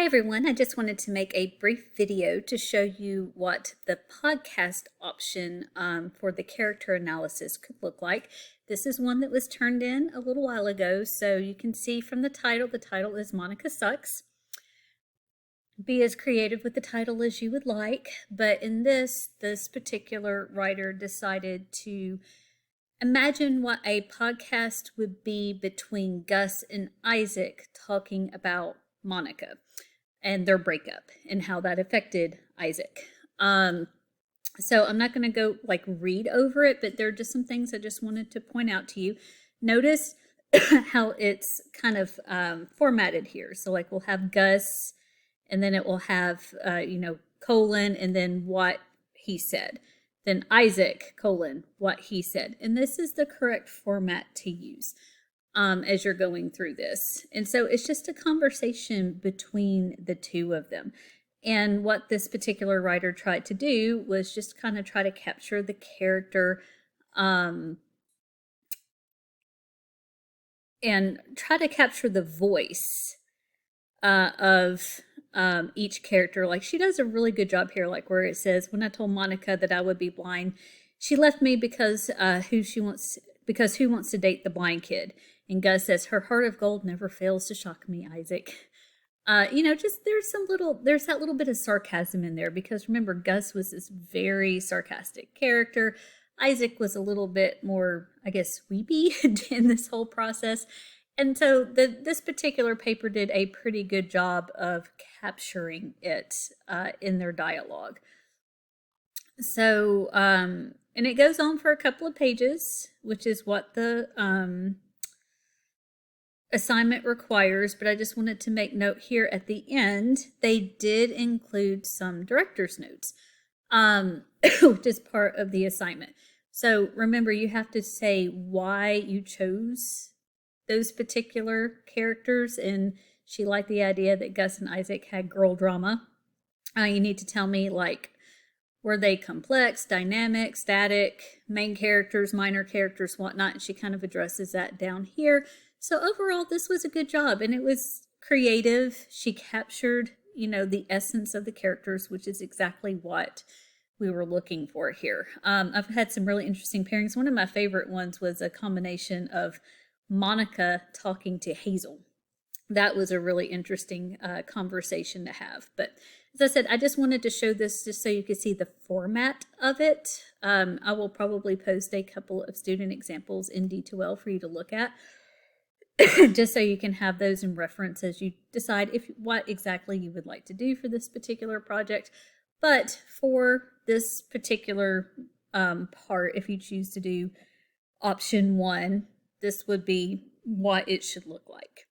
Hi everyone, I just wanted to make a brief video to show you what the podcast option for the character analysis could look like. This is one that was turned in a little while ago, so you can see from the title is Monica Sucks. Be as creative with the title as you would like, but in this particular writer decided to imagine what a podcast would be between Gus and Isaac talking about Monica and their breakup and how that affected Isaac. So I'm not going to go read over it, but there are just some things I just wanted to point out to you. Notice how it's kind of formatted here. So we'll have Gus, and then it will have colon, and then what he said. Then Isaac, colon, what he said. And this is the correct format to use as you're going through this. And so it's just a conversation between the two of them. And what this particular writer tried to do was just kind of try to capture the character and try to capture the voice of each character. Like, she does a really good job here, like where it says, when I told Monica that I would be blind, she left me because who wants to date the blind kid. And Gus says, her heart of gold never fails to shock me, Isaac. Just there's that little bit of sarcasm in there, because remember, Gus was this very sarcastic character. Isaac was a little bit more, I guess, weepy in this whole process. And so this particular paper did a pretty good job of capturing it in their dialogue. So, and it goes on for a couple of pages, which is what the assignment requires, but I just wanted to make note here at the end, they did include some director's notes, which is part of the assignment. So remember, you have to say why you chose those particular characters, and she liked the idea that Gus and Isaac had girl drama. You need to tell me, were they complex, dynamic, static, main characters, minor characters, whatnot, and she kind of addresses that down here. So overall, this was a good job, and it was creative. She captured, the essence of the characters, which is exactly what we were looking for here. I've had some really interesting pairings. One of my favorite ones was a combination of Monica talking to Hazel. That was a really interesting conversation to have. But as I said, I just wanted to show this just so you could see the format of it. I will probably post a couple of student examples in D2L for you to look at, just so you can have those in reference as you decide what exactly you would like to do for this particular project. But for this particular part, if you choose to do option 1, this would be what it should look like.